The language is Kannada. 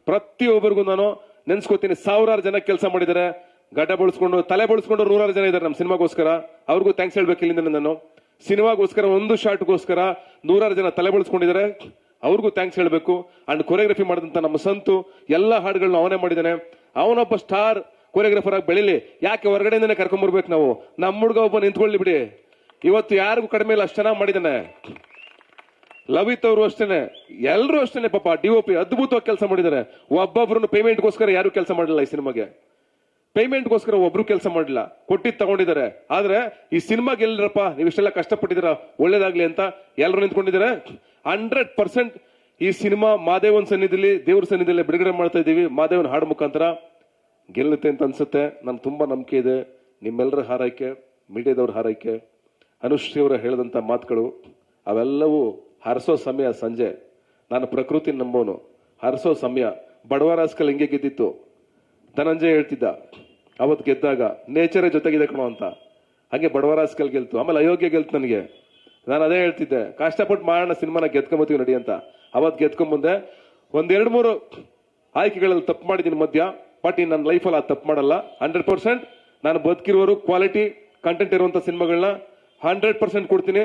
ಪ್ರತಿಯೊಬ್ಬರಿಗೂ ನಾನು ನೆನ್ಸ್ಕೊತೀನಿ. ಸಾವಿರಾರು ಜನ ಕೆಲಸ ಮಾಡಿದ್ದಾರೆ, ಗಡ್ಡ ಬಳಸ್ಕೊಂಡು ತಲೆ ಬಳಸ್ಕೊಂಡು 100 ಜನ ಇದ್ದಾರೆ ನಮ್ಮ ಸಿನಿಮಾಗೋಸ್ಕರ. ಅವ್ರಿಗೂ ಥ್ಯಾಂಕ್ಸ್ ಹೇಳ್ಬೇಕು ಇಲ್ಲಿಂದ. ನಾನು ಸಿನಿಮಾಗೋಸ್ಕರ ಒಂದು ಶಾರ್ಟ್ಗೋಸ್ಕರ 100 ಜನ ತಲೆ ಬಳಸ್ಕೊಂಡಿದ್ದಾರೆ, ಅವ್ರಿಗೂ ಥ್ಯಾಂಕ್ಸ್ ಹೇಳ್ಬೇಕು. ಅಂಡ್ ಕೊರಿಯೋಗ್ರಫಿ ಮಾಡಿದಂತ ನಮ್ಮ ಸಂತು ಎಲ್ಲ ಹಾಡುಗಳನ್ನ ಅವನೇ ಮಾಡಿದ್ದಾನೆ. ಅವನೊಬ್ಬ ಸ್ಟಾರ್ ಕೊರಿಯೋಗ್ರಾಫರ್ ಆಗಿ ಬೆಳಿಲಿ. ಯಾಕೆ ಹೊರಗಡೆಯಿಂದನೇ ಕರ್ಕೊಂಡ್ಬರ್ಬೇಕು ನಾವು? ನಮ್ಮ ಹುಡುಗ ಒಬ್ಬ ನಿಂತ್ಕೊಳ್ಳಿ ಬಿಡಿ. ಇವತ್ತು ಯಾರಿಗೂ ಕಡಿಮೆ ಇಲ್ಲ, ಅಷ್ಟು ಚೆನ್ನಾಗಿ ಮಾಡಿದ್ದಾನೆ. ಲವಿತ್ ಅವರು ಅಷ್ಟೇನೆ, ಎಲ್ಲರೂ ಅಷ್ಟೇನೆ. ಪಾಪ DOP ಅದ್ಭುತವಾಗಿ ಕೆಲಸ ಮಾಡಿದ್ದಾರೆ. ಒಬ್ಬೊಬ್ರು ಪೇಮೆಂಟ್ಗೋಸ್ಕರ ಯಾರು ಕೆಲಸ ಮಾಡಿಲ್ಲ ಈ ಸಿನಿಮಾಗೆ. ಪೇಮೆಂಟ್ಗೋಸ್ಕರ ಒಬ್ರು ಕೆಲಸ ಮಾಡಿಲ್ಲ, ಕೊಟ್ಟಿದ್ದು ತಗೊಂಡಿದ್ದಾರೆ. ಆದ್ರೆ ಈ ಸಿನಿಮಾ ಗೆಲ್ಲರಪ್ಪ, ನೀವು ಇಷ್ಟೆಲ್ಲ ಕಷ್ಟಪಟ್ಟಿದ್ದೀರಾ, ಒಳ್ಳೇದಾಗ್ಲಿ ಅಂತ ಎಲ್ಲರೂ ನಿಂತ್ಕೊಂಡಿದ್ದಾರೆ. 100% ಈ ಸಿನಿಮಾ ಮಾದೇವನ್ ಸನ್ನಿಧಿಲಿ, ದೇವ್ರ ಸನ್ನಿಧಿಲಿ ಬಿಡುಗಡೆ ಮಾಡ್ತಾ ಇದೀವಿ. ಮಾದೇವನ್ ಹಾಡು ಮುಖಾಂತರ ಗೆಲ್ಲುತ್ತೆ ಅಂತ ಅನ್ಸುತ್ತೆ. ನನ್ ತುಂಬಾ ನಂಬಿಕೆ ಇದೆ. ನಿಮ್ಮೆಲ್ಲರ ಹಾರೈಕೆ, ಮೀಡಿಯಾದವ್ರ ಹಾರೈಕೆ, ಅನುಶ್ರೀ ಅವರ ಹೇಳಿದಂತ ಮಾತುಗಳು ಅವೆಲ್ಲವೂ ಹರಿಸೋ ಸಮಯ ಸಂಜೆ. ನಾನು ಪ್ರಕೃತಿ ನಂಬೋನು, ಹರಿಸೋ ಸಮಯ. ಬಡವರಾಸ್ಕಲ್ ಹಿಂಗೆ ಗೆದ್ದಿತ್ತು. ಧನಂಜಯ ಹೇಳ್ತಿದ್ದ ಅವತ್ತು ಗೆದ್ದಾಗ, ನೇಚರೇ ಜೊತೆಗಿದೆ ಕಣೋ ಅಂತ. ಹಾಗೆ ಬಡವರಾಸ್ಕಲ್ ಗೆಲ್ತು, ಆಮೇಲೆ ಅಯೋಗ್ಯ ಗೆಲ್ತು ನನಗೆ. ನಾನು ಅದೇ ಹೇಳ್ತಿದ್ದೆ, ಕಷ್ಟಪಟ್ಟು ಮಾಡೋಣ ಸಿನಿಮಾನ, ಗೆದ್ಕೊಂಬತ್ತೀವಿ ನಡಿ ಅಂತ. ಅವತ್ತು ಗೆದ್ಕೊಂಬಂದೆ. 1-2-3 ಆಯ್ಕೆಗಳಲ್ಲಿ ತಪ್ಪು ಮಾಡಿದ್ದೀನಿ ಮಧ್ಯ. ಬಟ್ ಇನ್ನು ನನ್ನ ಲೈಫಲ್ಲಿ ಆ ತಪ್ಪು ಮಾಡಲ್ಲ. 100% ನಾನು ಬದುಕಿರುವರು ಕ್ವಾಲಿಟಿ ಕಂಟೆಂಟ್ ಇರುವಂತ ಸಿನಿಮಾಗಳನ್ನ 100% ಕೊಡ್ತೀನಿ.